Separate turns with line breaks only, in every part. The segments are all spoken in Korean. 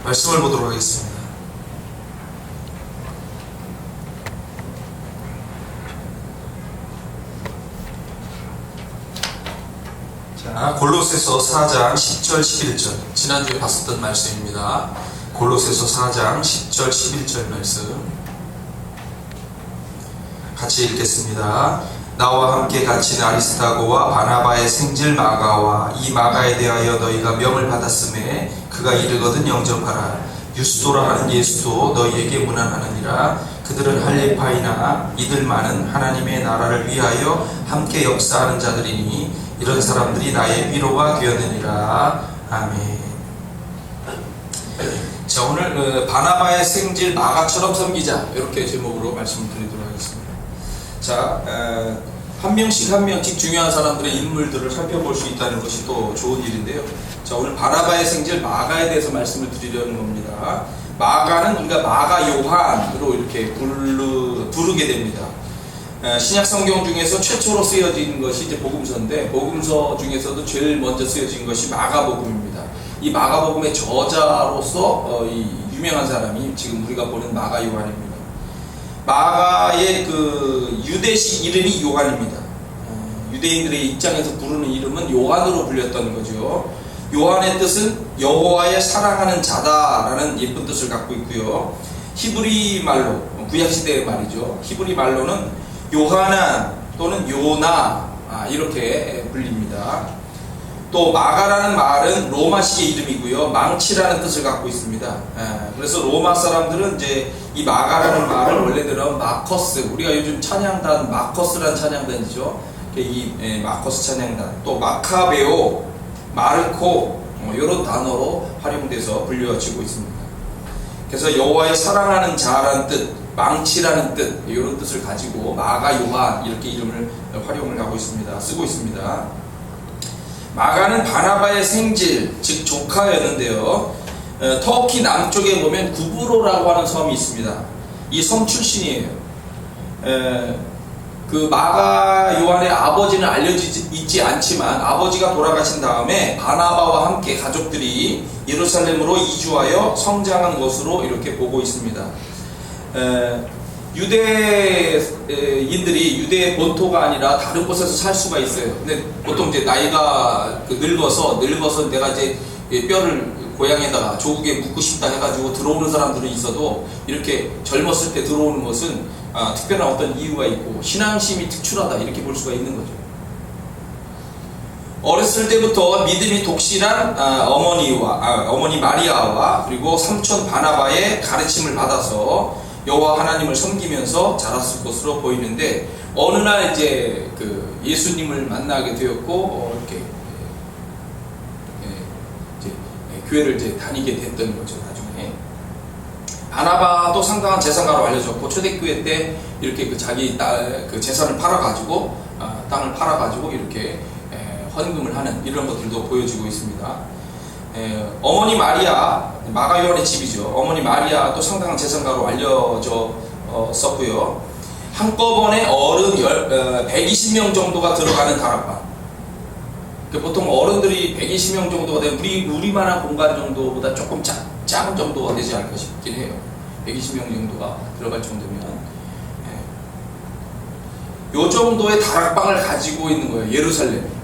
말씀을 보도록 하겠습니다. 자, 골로새서 4장 10절 11절, 지난주에 봤었던 말씀입니다. 골로새서 4장 10절 11절 말씀 같이 읽겠습니다. 나와 함께 갇힌 아리스다고와 바나바의 생질 마가와 이 마가에 대하여 너희가 명을 받았음에 그가 이르거든 영접하라. 유스도라 하는 예수도 너희에게 문안하느니라. 그들은 할례파이나 이들만은 하나님의 나라를 위하여 함께 역사하는 자들이니 이런 사람들이 나의 위로가 되었느니라. 아멘. 자, 오늘 바나바의 생질 마가처럼 섬기자, 이렇게 제목으로 말씀을 드리도록 하겠습니다. 자, 한 명씩 중요한 사람들의 인물들을 살펴볼 수 있다는 것이 또 좋은 일인데요. 자, 오늘 바나바의 생질 마가에 대해서 말씀을 드리려는 겁니다. 마가는 우리가 마가 요한으로 이렇게 부르게 됩니다. 신약 성경 중에서 최초로 쓰여진 것이 이제 복음서인데, 복음서 중에서도 제일 먼저 쓰여진 것이 마가복음입니다. 이 마가복음의 저자로서 이 유명한 사람이 지금 우리가 보는 마가 요한입니다. 마가의 그 유대식 이름이 요한입니다. 유대인들의 입장에서 부르는 이름은 요한으로 불렸던 거죠. 요한의 뜻은 여호와의 사랑하는 자다라는 예쁜 뜻을 갖고 있고요. 히브리 말로, 구약시대의 말이죠. 히브리 말로는 요하나 또는 요나 이렇게 불립니다. 또 마가라는 말은 로마식의 이름이고요. 망치라는 뜻을 갖고 있습니다. 그래서 로마 사람들은 이제 이 마가라는 말을 원래대로 마커스, 우리가 요즘 찬양단 마커스라는 찬양단이죠. 이 마커스 찬양단, 또 마카베오, 마르코 이런 단어로 활용돼서 불려지고 있습니다. 그래서 여호와의 사랑하는 자라는 뜻, 망치라는 뜻, 이런 뜻을 가지고 마가 요한 이렇게 이름을 활용을 하고 있습니다. 쓰고 있습니다. 마가는 바나바의 생질, 즉 조카였는데요. 터키 남쪽에 보면 구브로라고 하는 섬이 있습니다. 이 섬 출신이에요. 그 마가 요한의 아버지는 알려지지 있지 않지만 아버지가 돌아가신 다음에 바나바와 함께 가족들이 예루살렘으로 이주하여 성장한 것으로 이렇게 보고 있습니다. 유대인들이 유대의 본토가 아니라 다른 곳에서 살 수가 있어요. 근데 보통 이제 나이가 늙어서 내가 이제 뼈를 고향에다가 조국에 묻고 싶다 해가지고 들어오는 사람들은 있어도 이렇게 젊었을 때 들어오는 것은 특별한 어떤 이유가 있고 신앙심이 특출하다 이렇게 볼 수가 있는 거죠. 어렸을 때부터 믿음이 독실한 어머니 마리아와 그리고 삼촌 바나바의 가르침을 받아서 여호와 하나님을 섬기면서 자랐을 것으로 보이는데, 어느 날 이제 그 예수님을 만나게 되었고 이렇게 이제 교회를 이제 다니게 됐던 거죠. 나중에 바나바도 상당한 재산가로 알려졌고 초대교회 때 이렇게 그 자기 그 재산을 팔아가지고 땅을 팔아가지고 이렇게 헌금을 하는 이런 것들도 보여지고 있습니다. 어머니 마리아, 마가 요한의 집이죠. 어머니 마리아도 상당한 재산가로 알려졌었고요. 한꺼번에 어른 120명 정도가 들어가는 다락방. 보통 어른들이 120명 정도가 되면 우리만한 공간 정도보다 조금 작은 정도가 되지 않을까 싶긴 해요. 120명 정도가 들어갈 정도면. 요 정도의 다락방을 가지고 있는 거예요. 예루살렘.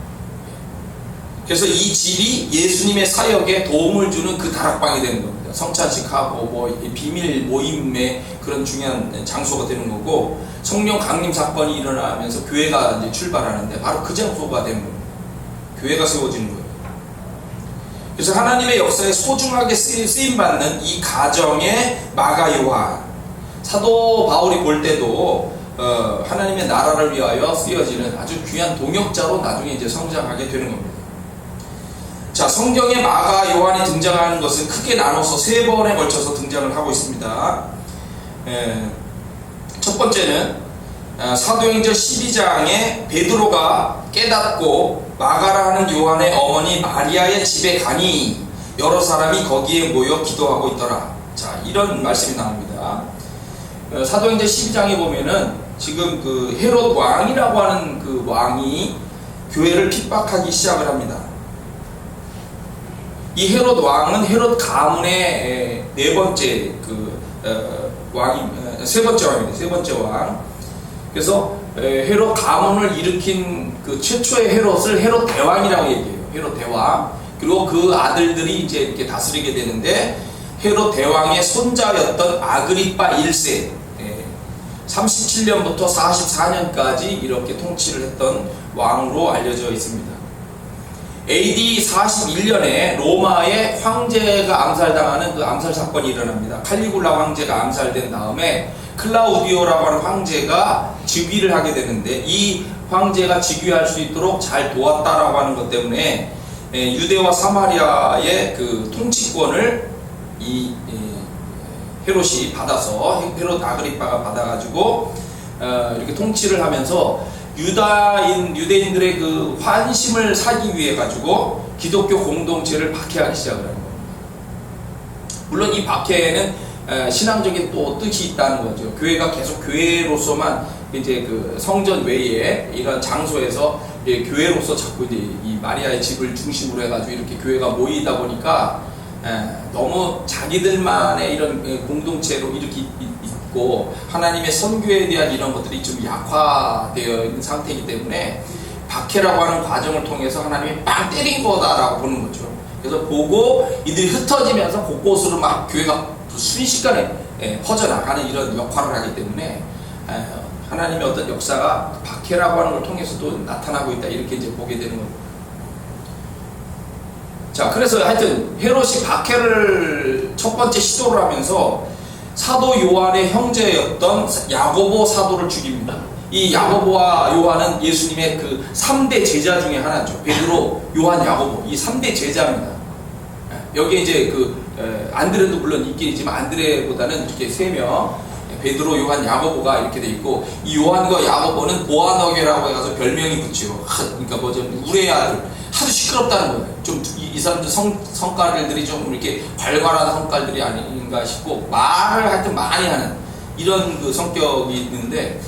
그래서 이 집이 예수님의 사역에 도움을 주는 그 다락방이 되는 겁니다. 성찬식하고 비밀 모임의 그런 중요한 장소가 되는 거고, 성령 강림 사건이 일어나면서 교회가 이제 출발하는데 바로 그 장소가 되는 겁니다. 교회가 세워지는 거예요. 그래서 하나님의 역사에 소중하게 쓰임받는 이 가정의 마가 요한, 사도 바울이 볼 때도 하나님의 나라를 위하여 쓰여지는 아주 귀한 동역자로 나중에 이제 성장하게 되는 겁니다. 자, 성경에 마가 요한이 등장하는 것은 크게 나눠서 3번에 걸쳐서 등장을 하고 있습니다. 첫 번째는 사도행전 12장에 베드로가 깨닫고 마가라 하는 요한의 어머니 마리아의 집에 가니 여러 사람이 거기에 모여 기도하고 있더라. 자, 이런 말씀이 나옵니다. 사도행전 12장에 보면은 지금 그 헤롯 왕이라고 하는 그 왕이 교회를 핍박하기 시작을 합니다. 이 헤롯 왕은 헤롯 가문의 네 번째 세 번째 왕입니다. 세 번째 왕. 그래서 헤롯 가문을 일으킨 그 최초의 헤롯을 헤롯 대왕이라고 얘기해요. 헤롯 대왕. 그리고 그 아들들이 이제 이렇게 다스리게 되는데, 헤롯 대왕의 손자였던 아그리빠 1세, 37년부터 44년까지 이렇게 통치를 했던 왕으로 알려져 있습니다. AD 41년에 로마의 황제가 암살당하는 그 암살 사건이 일어납니다. 칼리굴라 황제가 암살된 다음에 클라우디오라고 하는 황제가 즉위를 하게 되는데, 이 황제가 즉위할 수 있도록 잘 도왔다라고 하는 것 때문에 유대와 사마리아의 그 통치권을 이 헤롯이 받아서, 헤롯 아그리빠가 받아가지고 이렇게 통치를 하면서 유대인들의 그 환심을 사기 위해 가지고 기독교 공동체를 박해하기 시작을 하는 겁니다. 물론 이 박해에는 신앙적인 또 뜻이 있다는 거죠. 교회가 계속 교회로서만 이제 그 성전 외에 이런 장소에서 교회로서 자꾸 이제 이 마리아의 집을 중심으로 해가지고 이렇게 교회가 모이다 보니까 너무 자기들만의 이런 공동체로 이렇게 있고, 하나님의 선교에 대한 이런 것들이 좀 약화되어 있는 상태이기 때문에 박해라고 하는 과정을 통해서 하나님이 빵 때린 거다라고 보는 거죠. 그래서 보고 이들이 흩어지면서 곳곳으로 막 교회가 순식간에 퍼져나가는 이런 역할을 하기 때문에 하나님의 어떤 역사가 박해라고 하는 걸 통해서도 나타나고 있다, 이렇게 이제 보게 되는 겁니다. 자, 그래서 하여튼 헤롯이 박해를 첫 번째 시도를 하면서 사도 요한의 형제였던 야고보 사도를 죽입니다. 이 야고보와 요한은 예수님의 그 3대 제자 중에 하나죠. 베드로, 요한, 야고보, 이 3대 제자입니다. 여기에 이제 안드레도 물론 있긴 있지만 안드레보다는 이렇게 3명, 베드로, 요한, 야고보가 이렇게 돼 있고, 이 요한과 야고보는 보아너게라고 해서 별명이 붙죠. 그러니까 뭐죠, 우레의 아들. 하도 시끄럽다는 거예요. 좀 이 사람들 성깔들이 좀 이렇게 발랄한 성깔들이 아닌가 싶고, 말을 하여튼 많이 하는 이런 그 성격이 있는데,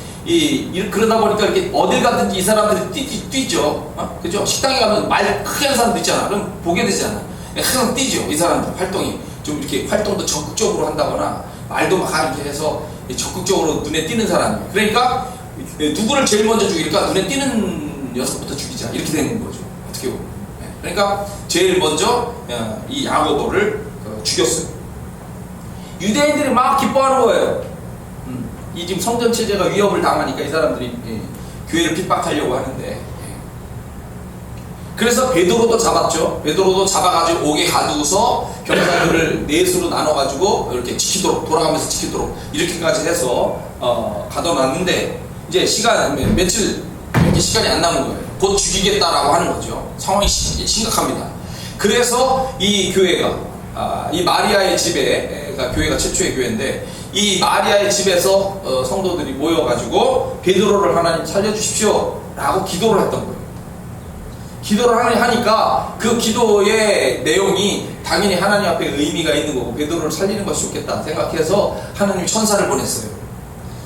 그러다 보니까 이렇게 어딜 가든지 이 사람들이 뛰죠. 그죠? 식당에 가면 말 크게 하는 사람도 있잖아. 그럼 보게 되잖아. 항상 뛰죠. 이 사람들 활동이. 좀 이렇게 활동도 적극적으로 한다거나, 말도 막 이렇게 해서 적극적으로 눈에 띄는 사람이에요. 그러니까 누구를 제일 먼저 죽일까? 눈에 띄는 녀석부터 죽이자. 이렇게 되는 거죠. 어떻게 보면. 그러니까 제일 먼저 이 야고보를 죽였어요. 유대인들이 막 기뻐하는 거예요. 이 지금 성전 체제가 위협을 당하니까 이 사람들이 교회를 핍박하려고 하는데, 그래서 베드로도 잡았죠. 베드로도 잡아가지고 옥에 가두고서 병사들을 넷으로 나눠가지고 이렇게 지키도록, 돌아가면서 지키도록 이렇게까지 해서 가둬놨는데, 이제 며칠 시간이 안 남은 거예요. 곧 죽이겠다라고 하는 거죠. 상황이 심각합니다. 그래서 이 교회가 이 마리아의 집에, 교회가 최초의 교회인데, 이 마리아의 집에서 성도들이 모여가지고 베드로를 하나님 살려주십시오 라고 기도를 했던 거예요. 기도를 하니까 그 기도의 내용이 당연히 하나님 앞에 의미가 있는 거고, 베드로를 살리는 것이 좋겠다 생각해서 하나님이 천사를 보냈어요.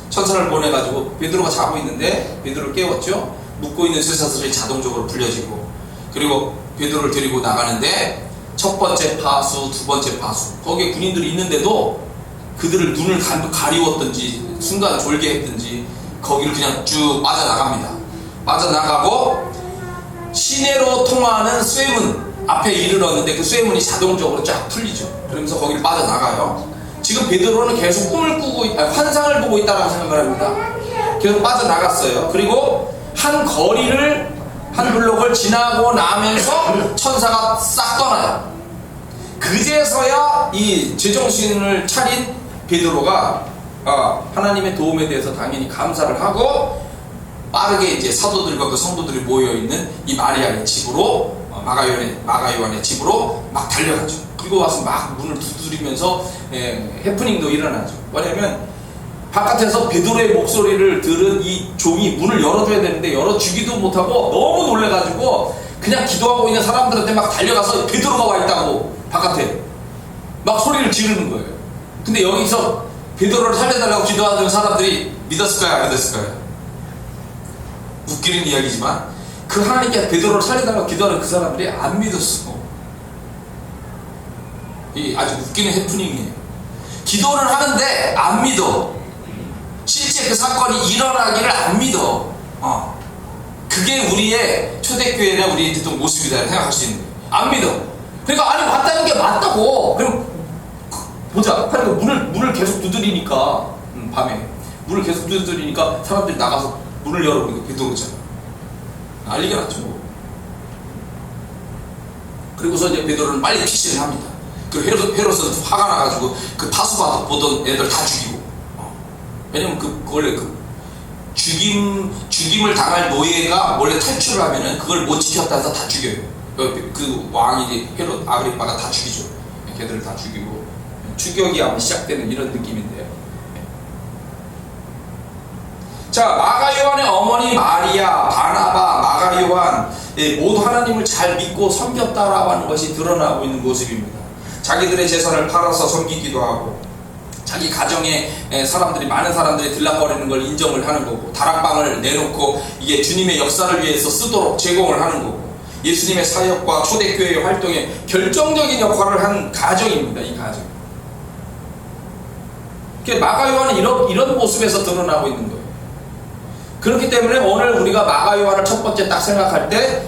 천사를 보내가지고 베드로가 자고 있는데 베드로를 깨웠죠. 묶고 있는 쇠사슬이 자동적으로 풀려지고, 그리고 베드로를 데리고 나가는데 첫 번째 파수, 두 번째 파수, 거기에 군인들이 있는데도 그들을 눈을 가리웠든지 순간 졸게 했든지 거기를 그냥 쭉 빠져나갑니다. 빠져나가고 시내로 통하는 쇠문 앞에 이르렀는데 그 쇠문이 자동적으로 쫙 풀리죠. 그러면서 거기를 빠져나가요. 지금 베드로는 계속 꿈을 꾸고 환상을 보고 있다고 생각을 합니다. 계속 빠져나갔어요. 그리고 한 거리를, 한 블록을 지나고 나면서 천사가 싹 떠나요. 그제서야 이 제정신을 차린 베드로가 하나님의 도움에 대해서 당연히 감사를 하고, 빠르게 이제 사도들과 그 성도들이 모여있는 이 마리아의 집으로, 마가요한의 집으로 막 달려가죠. 그리고 와서 막 문을 두드리면서 해프닝도 일어나죠. 뭐냐면 바깥에서 베드로의 목소리를 들은 이 종이 문을 열어줘야 되는데 열어주기도 못하고 너무 놀래가지고 그냥 기도하고 있는 사람들한테 막 달려가서 베드로가 와 있다고 바깥에 막 소리를 지르는 거예요. 근데 여기서 베드로를 살려달라고 기도하는 사람들이 믿었을까요? 안 믿었을까요? 웃기는 이야기지만 그 하나님께 베드로를 살려달라고 기도하는 그 사람들이 안 믿었어. 이 아주 웃기는 해프닝이에요. 기도를 하는데 안 믿어. 실제 그 사건이 일어나기를 안 믿어. 그게 우리의 초대교회나 우리의 어떤 모습이다 생각할 수 있는 거예요. 안 믿어. 그러니까 아니 왔다는 게 맞다고. 그럼 보자. 그러니까 문을 계속 두드리니까 밤에 문을 계속 두드리니까 사람들이 나가서 문을 열어보니까 기도하잖아. 난리가 났죠. 그리고서 이제 베드로는 빨리 피신을 합니다. 그 헤롯은 화가 나가지고 그 파수받아 보던 애들 다 죽이고. 왜냐면 원래 죽임을 당할 노예가 원래 탈출을 하면은 그걸 못 지켰다 해서 다 죽여요. 그 왕이 헤롯 아그리빠가 다 죽이죠. 걔들을 다 죽이고 추격이 아마 시작되는 이런 느낌인데요. 자, 마가 요한의 어머니 마리아, 바나바, 마가 요한 모두 하나님을 잘 믿고 섬겼다라고 하는 것이 드러나고 있는 모습입니다. 자기들의 재산을 팔아서 섬기기도 하고 자기 가정에 많은 사람들이 들락거리는 걸 인정을 하는 거고 다락방을 내놓고 이게 주님의 역사를 위해서 쓰도록 제공을 하는 거고 예수님의 사역과 초대교회의 활동에 결정적인 역할을 한 가정입니다. 이 가정. 마가 요한은 이런 모습에서 드러나고 있는 거예요. 그렇기 때문에 오늘 우리가 마가 요한을 첫 번째 딱 생각할 때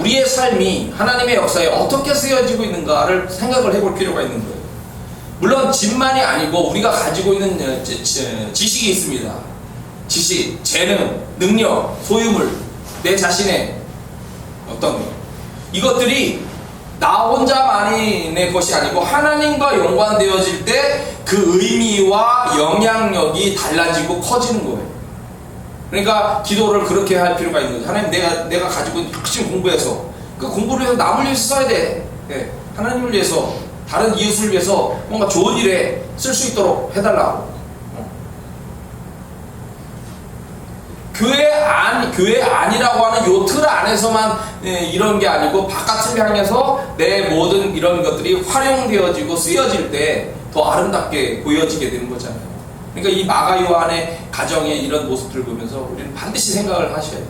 우리의 삶이 하나님의 역사에 어떻게 쓰여지고 있는가를 생각을 해볼 필요가 있는 거예요. 물론 집만이 아니고 우리가 가지고 있는 지식이 있습니다. 지식, 재능, 능력, 소유물, 내 자신의 어떤 것 이것들이 나 혼자만의 것이 아니고 하나님과 연관되어질 때 그 의미와 영향력이 달라지고 커지는 거예요. 그러니까 기도를 그렇게 할 필요가 있는 거죠. 하나님 내가 가지고 있는 열심히 공부해서 그 공부를 해서 남을 위해서 써야 돼. 하나님을 위해서 다른 이웃을 위해서 뭔가 좋은 일에 쓸 수 있도록 해달라고. 교회 안이라고 하는 요 틀 안에서만 이런 게 아니고 바깥을 향해서 내 모든 이런 것들이 활용되어지고 쓰여질 때 더 아름답게 보여지게 되는 거잖아요. 그러니까 이 마가 요한의 가정의 이런 모습들을 보면서 우리는 반드시 생각을 하셔야 돼요.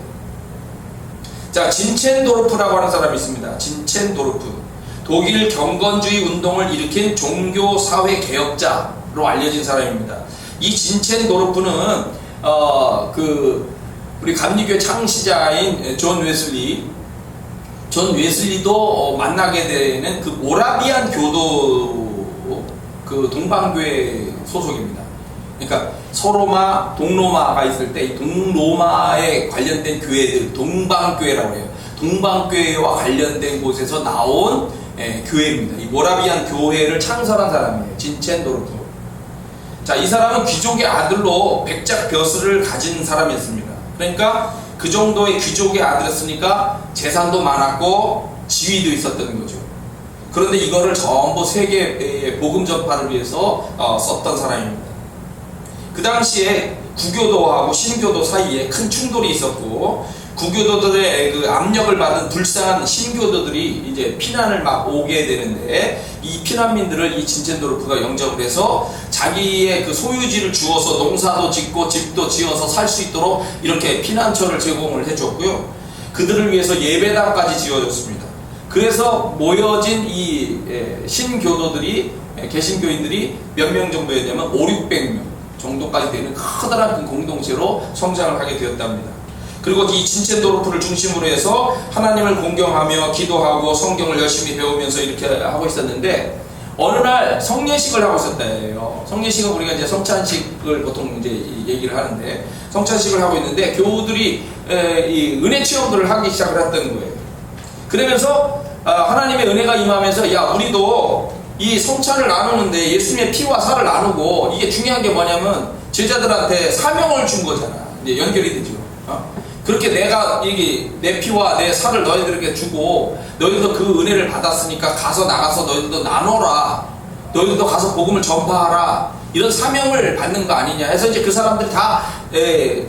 자, 진첸도르프라고 하는 사람이 있습니다. 진첸도르프. 독일 경건주의 운동을 일으킨 종교 사회 개혁자로 알려진 사람입니다. 이 진첸도르프는 우리 감리교회 창시자인 존 웨슬리도 만나게 되는 그 모라비안 교도 그 동방교회 소속입니다. 그러니까 서로마, 동로마가 있을 때 이 동로마에 관련된 교회들, 동방교회라고 해요. 동방교회와 관련된 곳에서 나온 교회입니다. 이 모라비안 교회를 창설한 사람이에요. 진첸도르프. 자, 이 사람은 귀족의 아들로 백작 벼슬을 가진 사람이었습니다. 그러니까 그 정도의 귀족의 아들이었으니까 재산도 많았고 지위도 있었던 거죠. 그런데 이거를 전부 세계의 복음 전파를 위해서 썼던 사람입니다. 그 당시에 구교도하고 신교도 사이에 큰 충돌이 있었고 구교도들의 그 압력을 받은 불쌍한 신교도들이 이제 피난을 막 오게 되는데 이 피난민들을 이 진첸도르프가 영접을 해서 자기의 그 소유지를 주어서 농사도 짓고 집도 지어서 살 수 있도록 이렇게 피난처를 제공을 해줬고요. 그들을 위해서 예배당까지 지어줬습니다. 그래서 모여진 이 신교도들이 개신교인들이 몇 명 정도였냐면 500~600명 정도까지 되는 커다란 공동체로 성장을 하게 되었답니다. 그리고 이 진첸도르프를 중심으로 해서 하나님을 공경하며 기도하고 성경을 열심히 배우면서 이렇게 하고 있었는데 어느 날 성례식을 하고 있었대요. 성례식은 우리가 이제 성찬식을 보통 이제 얘기를 하는데 성찬식을 하고 있는데 교우들이 이 은혜 체험들을 하기 시작을 했던 거예요. 그러면서 하나님의 은혜가 임하면서 야 우리도 이 성찬을 나누는데 예수님의 피와 살을 나누고 이게 중요한 게 뭐냐면 제자들한테 사명을 준 거잖아. 이제 연결이 되죠. 그렇게 내가 내 피와 내 살을 너희들에게 주고 너희들도 그 은혜를 받았으니까 가서 나가서 너희들도 나눠라. 너희들도 가서 복음을 전파하라. 이런 사명을 받는 거 아니냐 해서 이제 그 사람들이 다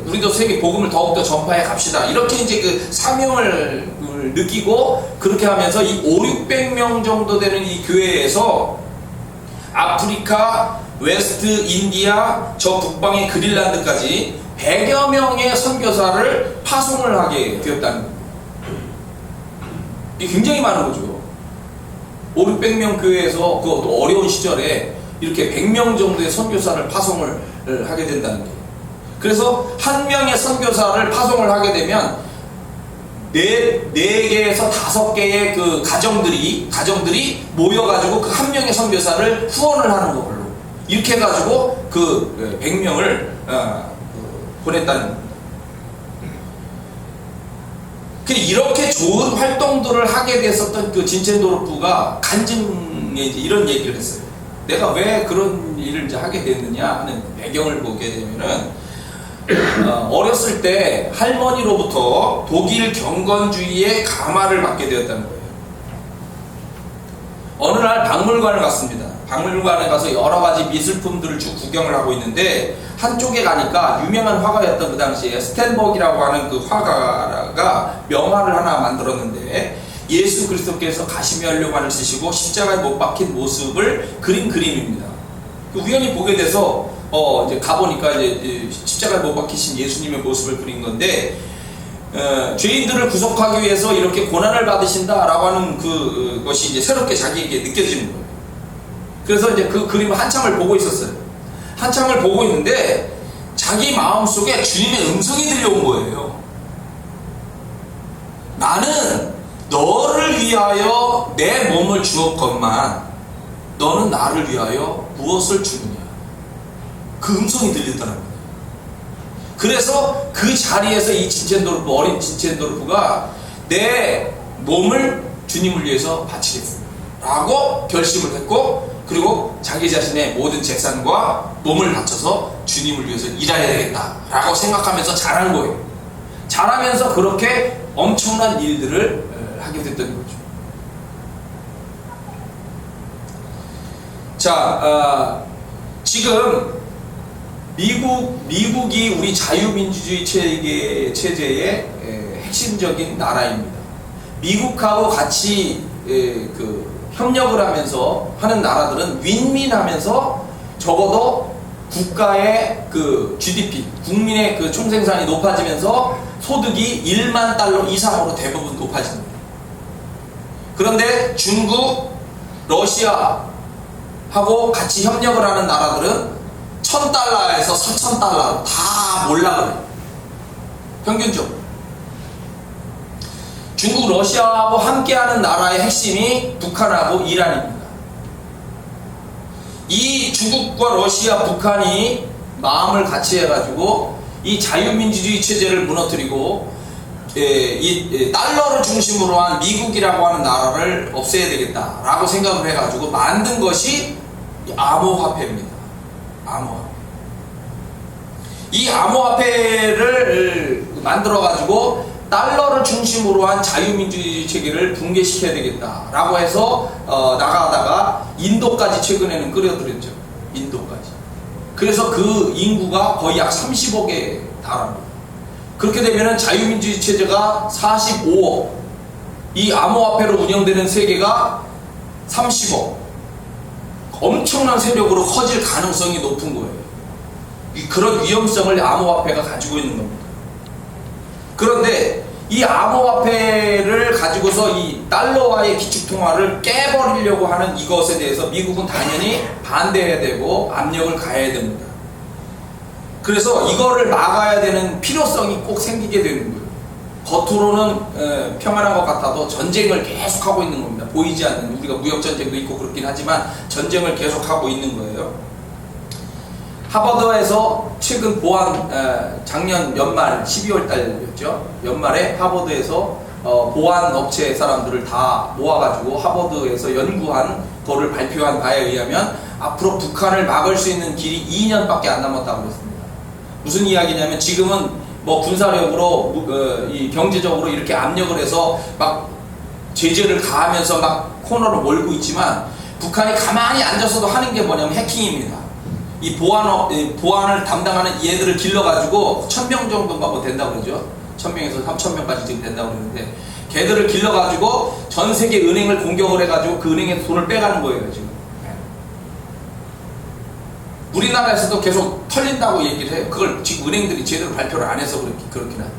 우리도 세계 복음을 더욱더 전파해 갑시다. 이렇게 이제 그 사명을 느끼고 그렇게 하면서 이 500~600명 정도 되는 이 교회에서 아프리카, 웨스트 인디아, 저 북방의 그린란드까지 100여 명의 선교사를 파송을 하게 되었다는 겁니다. 이게 굉장히 많은 거죠. 5, 600명 교회에서 그것도 어려운 시절에 이렇게 100명 정도의 선교사를 파송을 하게 된다는 거예요. 그래서 한 명의 선교사를 파송을 하게 되면 4개에서 5개의 그 가정들이 모여가지고 그 한 명의 선교사를 후원을 하는 걸로 이렇게 해가지고 그 100명을 보냈다는 겁니다. 이렇게 좋은 활동들을 하게 됐었던 그 진첸도르프가 간증에 이제 이런 얘기를 했어요. 내가 왜 그런 일을 이제 하게 됐느냐 하는 배경을 보게 되면은 어렸을 때 할머니로부터 독일 경건주의의 감화를 받게 되었다는 거예요. 어느 날 박물관을 갔습니다. 박물관에 가서 여러 가지 미술품들을 쭉 구경을 하고 있는데 한쪽에 가니까 유명한 화가였던 그 당시에 스텐버기라고 하는 그 화가가 명화를 하나 만들었는데 예수 그리스도께서 가시면류관을 쓰시고 십자가에 못 박힌 모습을 그린 그림입니다. 우연히 보게 돼서 이제 가보니까 이제 십자가에 못 박히신 예수님의 모습을 그린 건데 죄인들을 구속하기 위해서 이렇게 고난을 받으신다라고 하는 그것이 이제 새롭게 자기에게 느껴지는 거예요. 그래서 이제 그 그림을 한참을 보고 있었어요. 한참을 보고 있는데 자기 마음속에 주님의 음성이 들려온 거예요. 나는 너를 위하여 내 몸을 주었건만 너는 나를 위하여 무엇을 주느냐. 그 음성이 들리더라는 거예요. 그래서 그 자리에서 이 진첸도르프, 어린 진첸도르프가 내 몸을 주님을 위해서 바치겠습니다 라고 결심을 했고, 그리고 자기 자신의 모든 재산과 몸을 바쳐서 주님을 위해서 일해야 되겠다 라고 생각하면서 자란 거예요. 자라면서 그렇게 엄청난 일들을 하게 됐던 거죠. 자, 지금 미국이 우리 자유민주주의 체제의 핵심적인 나라입니다. 미국하고 같이 협력을 하면서 하는 나라들은 윈윈하면서 적어도 국가의 그 GDP, 국민의 그 총생산이 높아지면서 소득이 1만 달러 이상으로 대부분 높아집니다. 그런데 중국, 러시아하고 같이 협력을 하는 나라들은 1000달러에서 4000달러로 다 올라가요. 평균적으로. 중국, 러시아하고 함께하는 나라의 핵심이 북한하고 이란입니다. 이 중국과 러시아, 북한이 마음을 같이 해가지고 이 자유민주주의 체제를 무너뜨리고 이 달러를 중심으로 한 미국이라고 하는 나라를 없애야 되겠다라고 생각을 해가지고 만든 것이 암호화폐입니다. 암호화폐. 이 암호화폐를 만들어가지고 달러를 중심으로 한 자유민주주의 체계를 붕괴시켜야 되겠다라고 해서 나가다가 인도까지 최근에는 끌어들였죠. 인도까지. 그래서 그 인구가 거의 약 30억에 달합니다. 그렇게 되면은 자유민주주의 체제가 45억, 이 암호화폐로 운영되는 세계가 30억, 엄청난 세력으로 커질 가능성이 높은 거예요. 그런 위험성을 암호화폐가 가지고 있는 겁니다. 그런데 이 암호화폐를 가지고서 이 달러와의 기축통화를 깨버리려고 하는 이것에 대해서 미국은 당연히 반대해야 되고 압력을 가해야 됩니다. 그래서 이거를 막아야 되는 필요성이 꼭 생기게 되는 거예요. 겉으로는 평안한 것 같아도 전쟁을 계속하고 있는 겁니다. 보이지 않는, 우리가 무역전쟁도 있고 그렇긴 하지만 전쟁을 계속하고 있는 거예요. 하버드에서 최근 작년 연말 12월 달이었죠. 연말에 하버드에서 보안 업체 사람들을 다 모아가지고 하버드에서 연구한 거를 발표한 바에 의하면 앞으로 북한을 막을 수 있는 길이 2년밖에 안 남았다고 그랬습니다. 무슨 이야기냐면 지금은 뭐 군사력으로 이 경제적으로 이렇게 압력을 해서 막 제재를 가하면서 막 코너로 몰고 있지만 북한이 가만히 앉아서도 하는 게 뭐냐면 해킹입니다. 이 보안을 담당하는 얘들을 길러가지고 1000명 정도가 뭐 된다고 그러죠. 1000명에서 3000명까지 지금 된다고 그러는데 걔들을 길러가지고 전 세계 은행을 공격을 해가지고 그 은행에서 돈을 빼가는 거예요 지금. 우리나라에서도 계속 털린다고 얘기를 해요. 그걸 지금 은행들이 제대로 발표를 안 해서 그렇긴 하죠.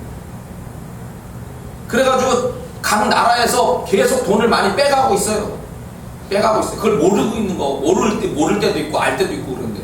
그래가지고 각 나라에서 계속 돈을 많이 빼가고 있어요. 빼가고 있어요. 그걸 모르고 있는 거, 모를 때도 있고 알 때도 있고 그런데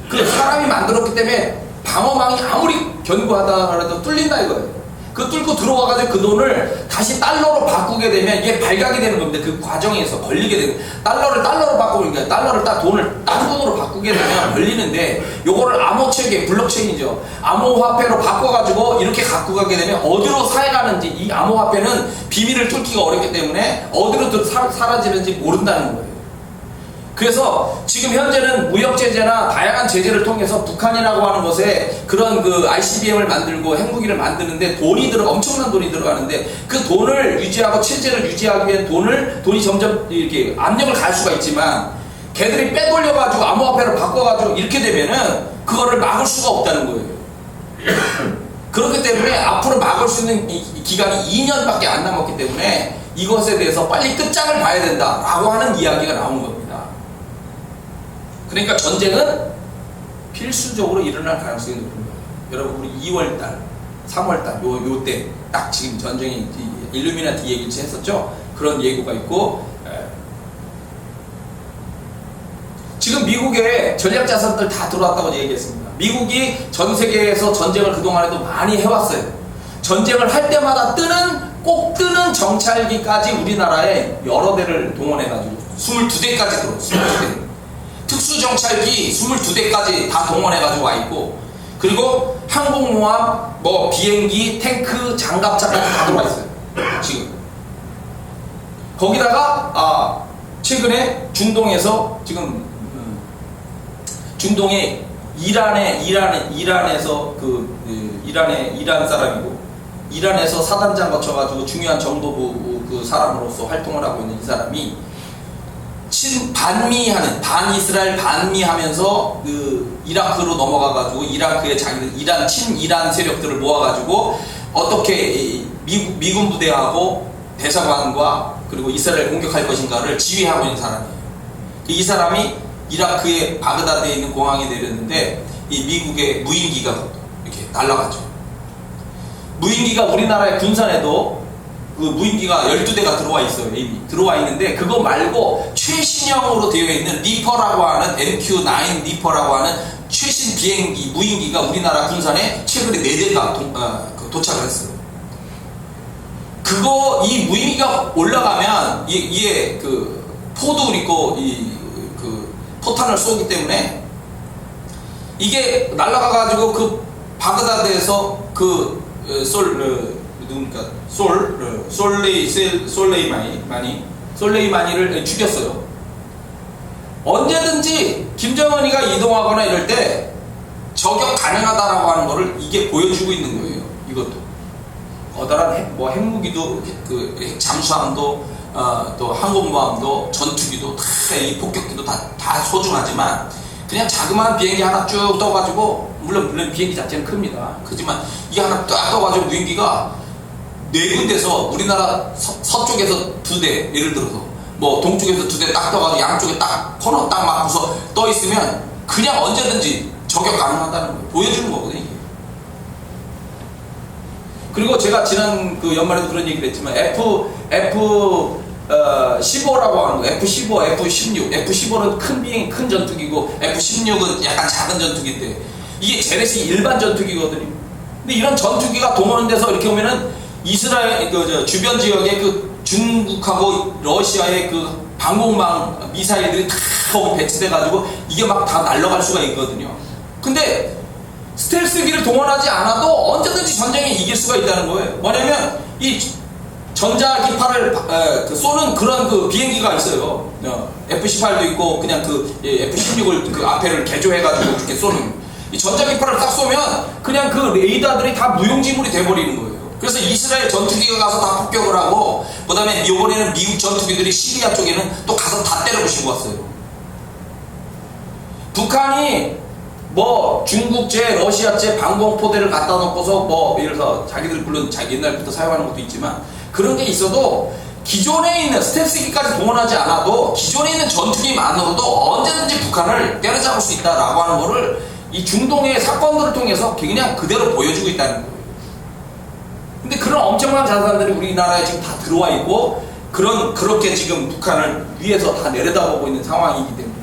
그 사람이 만들었기 때문에 방어망이 아무리 견고하다 하더라도 뚫린다 이거예요. 그 뚫고 들어와가지고 그 돈을 다시 달러로 바꾸게 되면 이게 발각이 되는 겁니다. 그 과정에서 걸리게 되는, 달러를 바꾸니까 달러를 돈을 딴 돈으로 바꾸게 되면 걸리는데, 요거를 암호체계, 블록체인이죠. 암호화폐로 바꿔가지고 이렇게 갖고 가게 되면 어디로 사해가는지, 이 암호화폐는 비밀을 뚫기가 어렵기 때문에 어디로 사라지는지 모른다는 거예요. 그래서 지금 현재는 무역제재나 다양한 제재를 통해서 북한이라고 하는 것에 그런 그 ICBM을 만들고 핵무기를 만드는데 엄청난 돈이 들어가는데, 그 돈을 유지하고 체제를 유지하기 위한 돈이 점점 이렇게 압력을 가할 수가 있지만, 걔들이 빼돌려가지고 암호화폐를 바꿔가지고 이렇게 되면은 그거를 막을 수가 없다는 거예요. 그렇기 때문에 앞으로 막을 수 있는 기간이 2년밖에 안 남았기 때문에 이것에 대해서 빨리 끝장을 봐야 된다라고 하는 이야기가 나온 겁니다. 그러니까 전쟁은 필수적으로 일어날 가능성이 높은 거예요. 여러분, 우리 2월달, 3월달 요때 딱 지금 전쟁이 일루미나티 얘기를 했었죠. 그런 예고가 있고, 지금 미국의 전략자산들 다 들어왔다고 얘기했습니다. 미국이 전 세계에서 전쟁을 그동안에도 많이 해왔어요. 전쟁을 할 때마다 꼭 뜨는 정찰기까지 우리나라에 여러 대를 동원해가지고 22대까지 들어왔어요. 22대. 특수정찰기 22대까지 다 동원해가지고 와있고, 그리고 항공모함, 비행기, 탱크, 장갑차까지 다 들어와 있어요. 지금. 거기다가, 최근에 중동에서 지금, 중동에 이란에서 이란 사람이고, 이란에서 사단장 거쳐가지고 중요한 정보부 그 사람으로서 활동을 하고 있는 이 사람이 반이스라엘 반미하면서 그 이라크로 넘어가가지고 이라크의 친이란 세력들을 모아가지고 어떻게 미군 부대하고 대사관과 그리고 이스라엘 공격할 것인가를 지휘하고 있는 사람이에요. 이 사람이 이라크의 바그다드에 있는 공항에 내렸는데 이 미국의 무인기가 이렇게 날아가죠. 무인기가 우리나라의 군산에도 그 무인기가 12대가 들어와 있어요. 이미 들어와 있는데, 그거 말고 최신형으로 되어 있는 리퍼라고 하는 MQ-9 리퍼라고 하는 최신 비행기 무인기가 우리나라 군산에 최근에 4대가 도착을 했어요. 이 무인기가 올라가면 이게 그 포도 있고 그 포탄을 쏘기 때문에 이게 날아가가지고 그 바그다드에서 솔레이마니를 죽였어요. 언제든지 김정은이가 이동하거나 이럴 때 저격 가능하다라고 하는 거를 이게 보여주고 있는 거예요. 이것도 거다란 핵무기도, 핵 잠수함도, 또 항공모함도, 전투기도 이 폭격기도 다 소중하지만, 그냥 자그마한 비행기 하나 쭉 떠가지고, 물론 비행기 자체는 큽니다. 그렇지만 이게 하나 딱 떠가지고 무인기가 4군데서 우리나라 서쪽에서 2대, 예를 들어서 동쪽에서 2대 딱 떠가지고 양쪽에 딱 코너 딱 맞고서 떠 있으면 그냥 언제든지 저격 가능하다는 거예요. 보여주는 거거든요. 이게. 그리고 제가 지난 그 연말에도 그런 얘기를 했지만 F-15라고 하는 거, F-15, F-16, F-15는 큰 비행기, 큰 전투기고 F-16은 약간 작은 전투기인데, 이게 제네시 일반 전투기거든요. 근데 이런 전투기가 동원돼서 이렇게 오면은 이스라엘 주변 지역에 그 중국하고 러시아의 그 방공망 미사일들이 다 거기 배치돼가지고 이게 막 다 날아갈 수가 있거든요. 근데 스텔스기를 동원하지 않아도 언제든지 전쟁에 이길 수가 있다는 거예요. 뭐냐면 이 전자기파를 쏘는 그런 그 비행기가 있어요. F-18도 있고 그냥 F-16을 그 앞에를 개조해가지고 이렇게 쏘는, 이 전자기파를 딱 쏘면 그냥 그 레이더들이 다 무용지물이 돼버리는 거예요. 그래서 이스라엘 전투기가 가서 다 폭격을 하고, 그 다음에 이번에는 미국 전투기들이 시리아 쪽에는 또 가서 다 때려부시고 왔어요. 북한이 중국제, 러시아제 방공포대를 갖다 놓고서 예를 들어서 자기들 물론 옛날부터 사용하는 것도 있지만 그런 게 있어도 기존에 있는 스텔스기까지 동원하지 않아도 기존에 있는 전투기만으로도 언제든지 북한을 때려잡을 수 있다라고 하는 거를 이 중동의 사건들을 통해서 그냥 그대로 보여주고 있다는 거예요. 근데 그런 엄청난 자산들이 우리나라에 지금 다 들어와 있고, 그렇게 지금 북한을 위에서 다 내려다보고 있는 상황이기 때문에,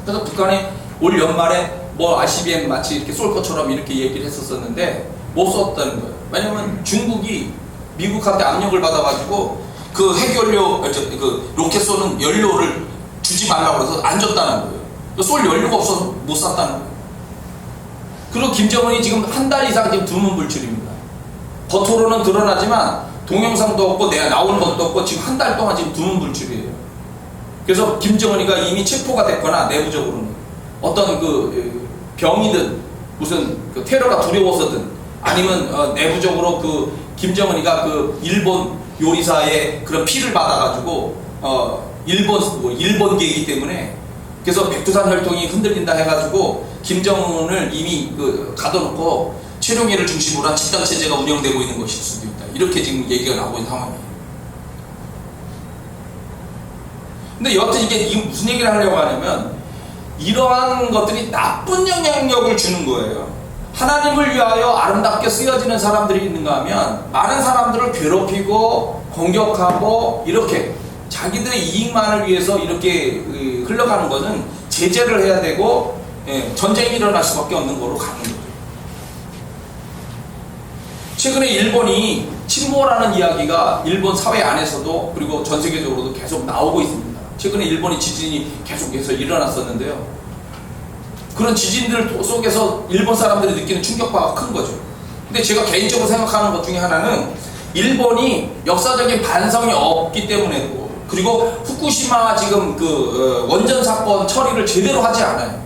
그래서 북한이 올 연말에 뭐 ICBM 마치 이렇게 쏠 것처럼 이렇게 얘기를 했었었는데 못 썼다는 거예요. 왜냐면 중국이 미국한테 압력을 받아가지고 그 핵연료, 그 로켓 쏘는 연료를 주지 말라고 해서 안 줬다는 거예요. 쏠 연료가 없어서 못 쐈다는 거예요. 그리고 김정은이 지금 한 달 이상 지금 두문불출입니다. 겉으로는 드러나지만 동영상도 없고 내가 나오는 것도 없고 지금 한 달 동안 지금 두문불출이에요. 그래서 김정은이가 이미 체포가 됐거나 내부적으로는 어떤 그 병이든 무슨 그 테러가 두려워서든 아니면 내부적으로 그 김정은이가 그 일본 요리사의 그런 피를 받아가지고 일본계이기 때문에, 그래서 백두산 혈통이 흔들린다 해가지고 김정은을 이미 그 가둬놓고 최룡해를 중심으로 한 집단 체제가 운영되고 있는 것일 수도 있다. 이렇게 지금 얘기가 나오고 있는 상황이에요. 근데 여하튼 이게 무슨 얘기를 하려고 하냐면 이러한 것들이 나쁜 영향력을 주는 거예요. 하나님을 위하여 아름답게 쓰여지는 사람들이 있는가 하면 많은 사람들을 괴롭히고 공격하고 이렇게 자기들의 이익만을 위해서 이렇게 흘러가는 것은 제재를 해야 되고, 전쟁이 일어날 수밖에 없는 거로 가는 거죠. 최근에 일본이 침몰하는 이야기가 일본 사회 안에서도 그리고 전 세계적으로도 계속 나오고 있습니다. 최근에 일본이 지진이 계속해서 일어났었는데요. 그런 지진들 속에서 일본 사람들이 느끼는 충격파가 큰 거죠. 근데 제가 개인적으로 생각하는 것 중에 하나는 일본이 역사적인 반성이 없기 때문에고, 그리고 후쿠시마 지금 그 원전 사건 처리를 제대로 하지 않아요.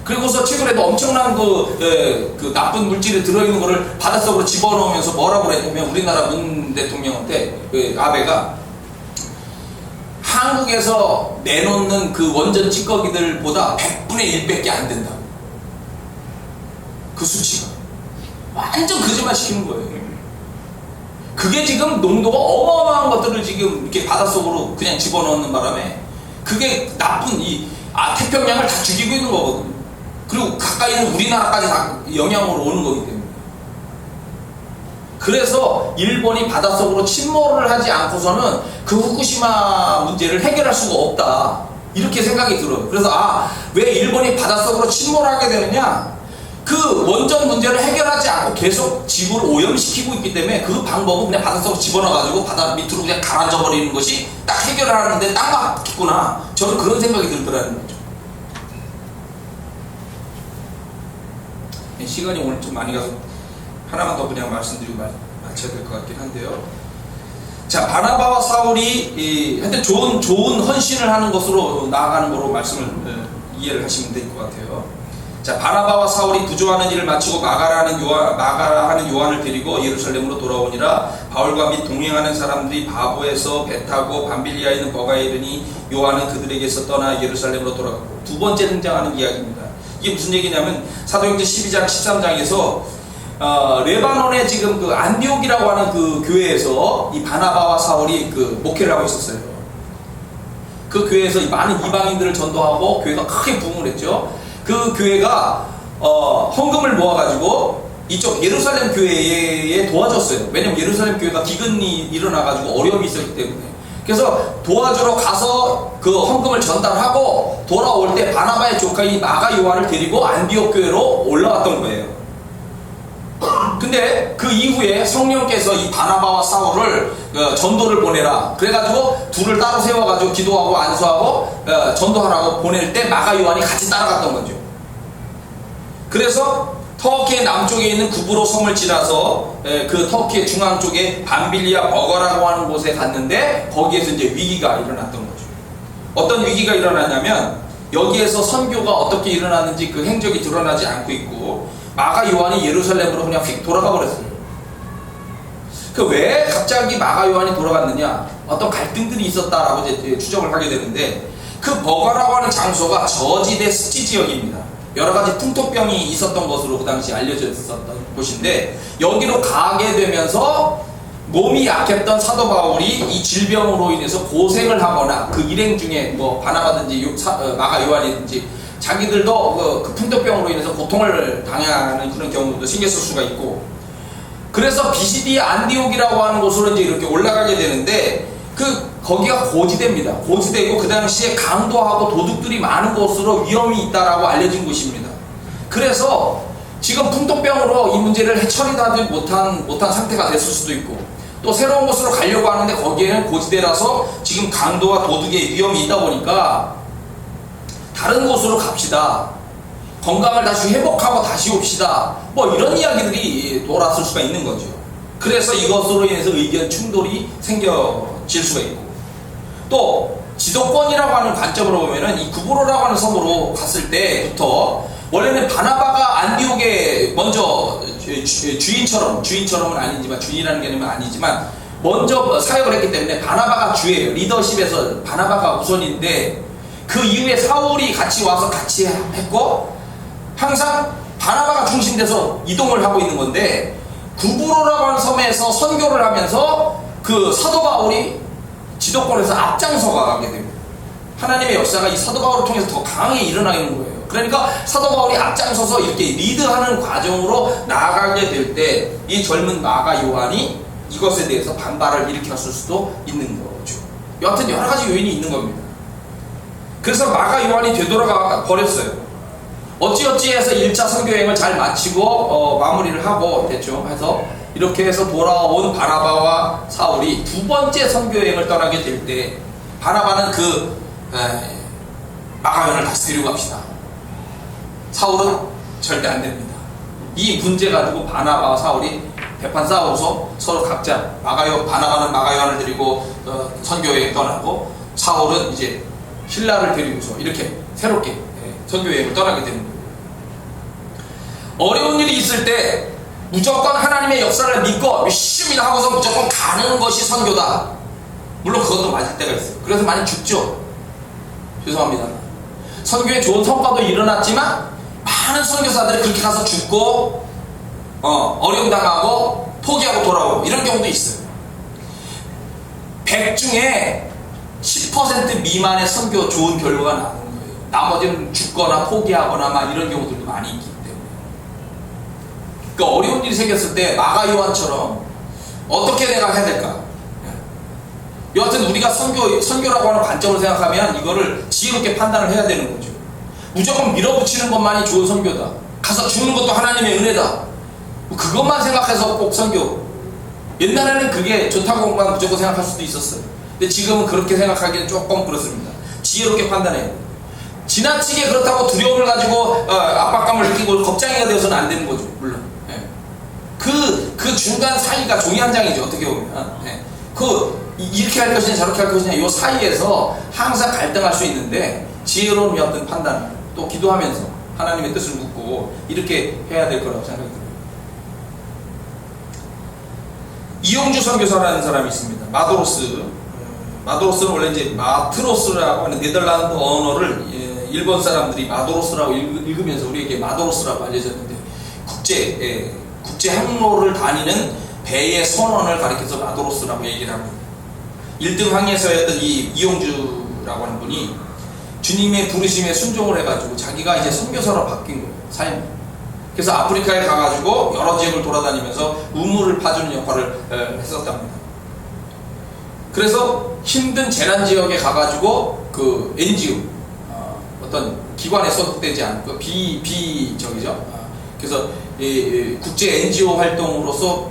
그리고서 최근에도 엄청난 그 나쁜 물질이 들어있는 거를 바닷속으로 집어넣으면서 뭐라고 그랬냐면, 우리나라 문 대통령한테 아베가 한국에서 내놓는 그 원전 찌꺼기들보다 100분의 1밖에 안 된다고. 그 수치가 완전 거짓말 시키는 거예요. 그게 지금 농도가 어마어마한 것들을 지금 이렇게 바닷속으로 그냥 집어넣는 바람에 그게 나쁜 태평양을 다 죽이고 있는 거거든요. 그리고 가까이 있는 우리나라까지 다 영향으로 오는 거기 때문에. 그래서 일본이 바닷속으로 침몰을 하지 않고서는 그 후쿠시마 문제를 해결할 수가 없다, 이렇게 생각이 들어요. 그래서 왜 일본이 바닷속으로 침몰하게 되느냐, 그 원전 문제를 해결하지 않고 계속 지구를 오염시키고 있기 때문에 그 방법은 그냥 바닷속으로 집어넣어가지고 바다 밑으로 그냥 가라앉아 버리는 것이 딱 해결하는데 딱 맞겠구나, 저는 그런 생각이 들더라는 거죠. 시간이 오늘 좀 많이 가서 하나만 더 그냥 말씀드리고 마쳐야 될 것 같긴 한데요. 자, 바나바와 사울이 하여튼 좋은 헌신을 하는 것으로 나아가는 거로 말씀을 이해를 하시면 될 것 같아요. 자, 바나바와 사울이 구조하는 일을 마치고 마가라 하는 요한을 데리고 예루살렘으로 돌아오니라. 바울과 및 동행하는 사람들이 바보에서 배 타고 밤빌리아에 있는 버가에 이르니 요한은 그들에게서 떠나 예루살렘으로 돌아갔고. 두 번째 등장하는 이야기입니다. 이게 무슨 얘기냐면 사도행전 12장 13장에서 레바논에 지금 그 안디옥이라고 하는 그 교회에서 이 바나바와 사울이 그 목회를 하고 있었어요. 그 교회에서 많은 이방인들을 전도하고 교회가 크게 부흥을 했죠. 그 교회가 헌금을 모아가지고 이쪽 예루살렘 교회에 도와줬어요. 왜냐면 예루살렘 교회가 기근이 일어나가지고 어려움이 있었기 때문에. 그래서 도와주러 가서 그 헌금을 전달하고 돌아올 때 바나바의 조카인 마가 요한을 데리고 안디옥 교회로 올라왔던 거예요. 근데 그 이후에 성령께서 이 바나바와 사울을 전도를 보내라 그래가지고 둘을 따로 세워가지고 기도하고 안수하고 전도하라고 보낼 때 마가 요한이 같이 따라갔던 거죠. 그래서 터키의 남쪽에 있는 구브로 섬을 지나서 그 터키의 중앙 쪽에 밤빌리아 버거라고 하는 곳에 갔는데 거기에서 이제 위기가 일어났던 거죠. 어떤 위기가 일어났냐면 여기에서 선교가 어떻게 일어났는지 그 행적이 드러나지 않고 있고 마가 요한이 예루살렘으로 그냥 휙 돌아가 버렸어요. 그 왜 갑자기 마가 요한이 돌아갔느냐, 어떤 갈등들이 있었다라고 이제 추정을 하게 되는데, 그 버거라고 하는 장소가 저지대 습지 지역입니다. 여러 가지 풍토병이 있었던 것으로 그 당시 알려져 있었던 곳인데, 여기로 가게 되면서 몸이 약했던 사도 바울이 이 질병으로 인해서 고생을 하거나 그 일행 중에 뭐 바나바든지 마가 요한이든지 자기들도 그 풍토병으로 인해서 고통을 당하는 그런 경우도 생겼을 수가 있고, 그래서 비시디 안디옥이라고 하는 곳으로 이제 이렇게 올라가게 되는데, 거기가 고지대입니다. 고지대고 그 당시에 강도하고 도둑들이 많은 곳으로 위험이 있다라고 알려진 곳입니다. 그래서 지금 풍토병으로 이 문제를 처리하지 못한 상태가 됐을 수도 있고, 또 새로운 곳으로 가려고 하는데 거기에는 고지대라서 지금 강도와 도둑의 위험이 있다 보니까 다른 곳으로 갑시다. 건강을 다시 회복하고 다시 옵시다. 뭐 이런 이야기들이 돌았을 수가 있는 거죠. 그래서 이것으로 인해서 의견 충돌이 생겨질 수가 있고, 또 지도권이라고 하는 관점으로 보면은 이 구브로라고 하는 섬으로 갔을 때부터 원래는 바나바가 안디옥에 먼저 주인처럼은 아니지만, 주인이라는 개념은 아니지만 먼저 사역을 했기 때문에 바나바가 주예요. 리더십에서 바나바가 우선인데, 그 이후에 사울이 같이 와서 같이 했고, 항상 바나바가 중심돼서 이동을 하고 있는 건데, 구브로라고 하는 섬에서 선교를 하면서 그 사도 바울이 지도권에서 앞장서 가게 됩니다. 하나님의 역사가 이 사도 바울을 통해서 더 강하게 일어나는 거예요. 그러니까 사도 바울이 앞장서서 이렇게 리드하는 과정으로 나아가게 될 때 이 젊은 마가 요한이 이것에 대해서 반발을 일으켰을 수도 있는 거죠. 여하튼 여러 가지 요인이 있는 겁니다. 그래서 마가 요한이 되돌아가 버렸어요. 어찌어찌해서 1차 선교여행을 잘 마치고 마무리를 하고 됐죠. 해서 이렇게 해서 돌아온 바나바와 사울이 두 번째 선교여행을 떠나게 될 때, 바나바는 마가 요한을 다시 데리고 갑시다. 사울은 절대 안 됩니다. 이 문제 가지고 바나바와 사울이 대판 싸워서 서로 각자 바나바는 마가 요한을 데리고 선교여행 떠나고, 사울은 이제 신라를 데리고서 이렇게 새롭게 선교여행을 떠나게 되는 거예요. 어려운 일이 있을 때 무조건 하나님의 역사를 믿고 열심히 하고서 무조건 가는 것이 선교다. 물론 그것도 맞을 때가 있어요. 그래서 많이 죽죠. 죄송합니다. 선교에 좋은 성과도 일어났지만 많은 선교사들이 그렇게 가서 죽고 어려움 당하고 포기하고 돌아오고 이런 경우도 있어요. 100 중에 10% 미만의 선교 좋은 결과가 나오는 거예요. 나머지는 죽거나 포기하거나 막 이런 경우들도 많이 있기 때문에. 그러니까 어려운 일이 생겼을 때 마가 요한처럼 어떻게 내가 해야 될까? 여하튼 우리가 선교라고 하는 관점으로 생각하면 이거를 지혜롭게 판단을 해야 되는 거죠. 무조건 밀어붙이는 것만이 좋은 선교다. 가서 죽는 것도 하나님의 은혜다. 그것만 생각해서 꼭 선교. 옛날에는 그게 좋다고만 무조건 생각할 수도 있었어요. 근데 지금은 그렇게 생각하기는 조금 그렇습니다. 지혜롭게 판단해야 돼요. 지나치게 그렇다고 두려움을 가지고 압박감을 느끼고 겁장이가 되어서는 안 되는 거죠. 물론 그 중간 사이가 종이 한 장이죠. 어떻게 보면 이렇게 할 것이냐 저렇게 할 것이냐 이 사이에서 항상 갈등할 수 있는데, 지혜로운 어떤 판단을 또 기도하면서 하나님의 뜻을 묻고 이렇게 해야 될 거라고 생각이 들어요. 이용주 선교사라는 사람이 있습니다. 마도로스는 원래 이제 마트로스라고 하는 네덜란드 언어를 일본 사람들이 마도로스라고 읽으면서 우리에게 마도로스라고 알려졌는데, 국제 항로를 다니는 배의 선원을 가리켜서 마도로스라고 얘기를 합니다. 1등 항해서였던 이 이용주라고 하는 분이 주님의 부르심에 순종을 해가지고 자기가 이제 선교사로 바뀐 거예요. 삶이. 그래서 아프리카에 가가지고 여러 지역을 돌아다니면서 우물을 파주는 역할을 했었답니다. 그래서 힘든 재난 지역에 가가지고 그 NGO 어떤 기관에 소속되지 않고 그래서 국제 NGO 활동으로서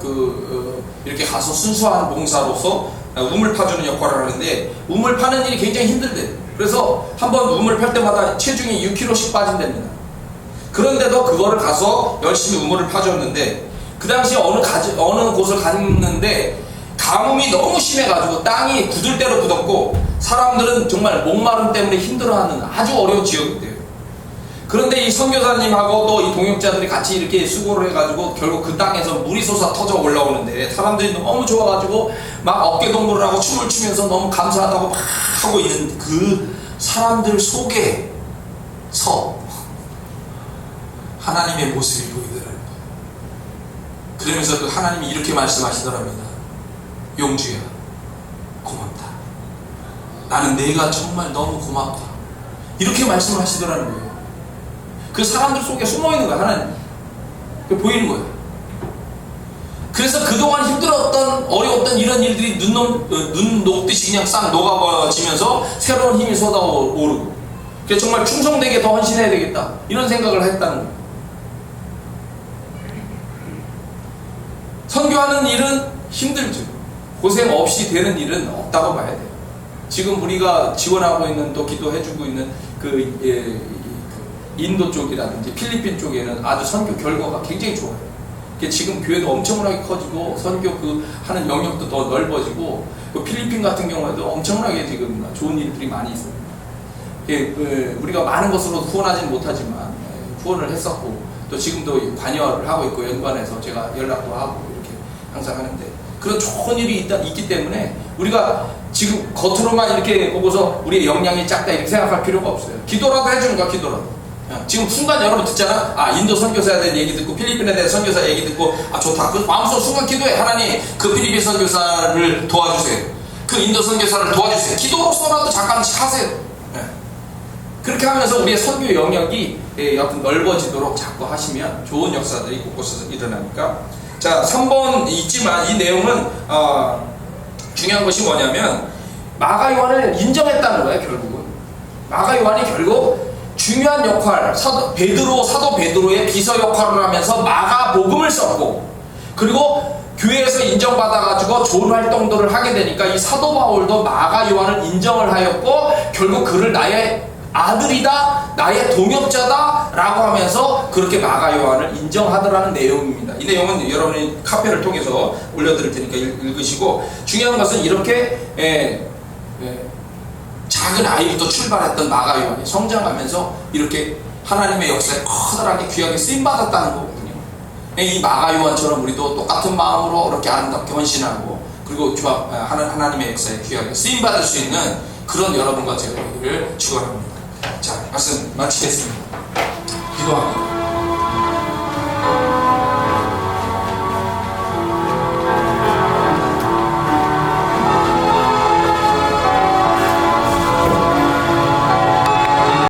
이렇게 가서 순수한 봉사로서 우물 파주는 역할을 하는데, 우물 파는 일이 굉장히 힘들대요. 그래서 한번 우물 팔 때마다 체중이 6kg씩 빠진답니다. 그런데도 그거를 가서 열심히 우물을 파줬는데, 그 당시에 어느 곳을 갔는데 가뭄이 너무 심해가지고 땅이 굳을 대로 굳었고 사람들은 정말 목마름 때문에 힘들어하는 아주 어려운 지역이었대요. 그런데 이 선교사님하고 또 이 동역자들이 같이 이렇게 수고를 해가지고 결국 그 땅에서 물이 솟아 터져 올라오는데, 사람들이 너무 좋아가지고 막 어깨동무를 하고 춤을 추면서 너무 감사하다고 막 하고 있는 그 사람들 속에서 하나님의 모습이 보이더라고요. 그러면서 그 하나님이 이렇게 말씀하시더랍니다. 용주야, 고맙다. 나는 내가 정말 너무 고맙다. 이렇게 말씀을 하시더라는 거예요. 그 사람들 속에 숨어있는 거야, 하나님. 그게 보이는 거예요. 그래서 그동안 힘들었던 어려웠던 이런 일들이 눈 녹듯이 그냥 싹 녹아지면서 새로운 힘이 쏟아오르고, 그래서 정말 충성되게 더 헌신해야 되겠다 이런 생각을 했다는 거예요. 선교하는 일은 힘들죠. 고생 없이 되는 일은 없다고 봐야 돼요. 지금 우리가 지원하고 있는, 또 기도해주고 있는 그 인도 쪽이라든지 필리핀 쪽에는 아주 선교 결과가 굉장히 좋아요. 지금 교회도 엄청나게 커지고 선교 하는 영역도 더 넓어지고, 그 필리핀 같은 경우에도 엄청나게 지금 좋은 일들이 많이 있습니다. 우리가 많은 것으로 후원하지는 못하지만 후원을 했었고, 또 지금도 관여를 하고 있고, 연관해서 제가 연락도 하고 이렇게 항상 하는데, 그런 좋은 일이 있기 때문에 우리가 지금 겉으로만 이렇게 보고서 우리의 역량이 작다 이렇게 생각할 필요가 없어요. 기도라도 해주는 거야, 기도라도. 지금 순간 여러분 듣잖아. 인도 선교사에 대한 얘기 듣고, 필리핀에 대한 선교사 얘기 듣고, 좋다. 그 마음속으로 순간 기도해. 하나님, 그 필리핀 선교사를 도와주세요. 그 인도 선교사를 도와주세요. 기도로서라도 잠깐씩 하세요. 그렇게 하면서 우리의 선교 영역이 여튼 넓어지도록 자꾸 하시면 좋은 역사들이 곳곳에서 일어나니까. 자, 3번 있지만 이 내용은 중요한 것이 뭐냐면, 마가 요한을 인정했다는 거예요. 결국은 마가 요한이 결국 중요한 역할, 사도 베드로의 비서 역할을 하면서 마가 복음을 썼고, 그리고 교회에서 인정받아가지고 좋은 활동들을 하게 되니까 이 사도 바울도 마가 요한을 인정을 하였고, 결국 그를 나의 아들이다, 나의 동역자다 라고 하면서 그렇게 마가 요한을 인정하더라는 내용입니다. 이 내용은 여러분이 카페를 통해서 올려드릴 테니까 읽으시고, 중요한 것은 이렇게 작은 아이부터 출발했던 마가 요한이 성장하면서 이렇게 하나님의 역사에 커다랗게 귀하게 쓰임받았다는 거거든요. 이 마가 요한처럼 우리도 똑같은 마음으로 이렇게 아름답게 헌신하고, 그리고 하나님의 역사에 귀하게 쓰임받을 수 있는 그런 여러분과 제가 되기를 축원합니다. 자, 말씀 마치겠습니다. 기도합니다.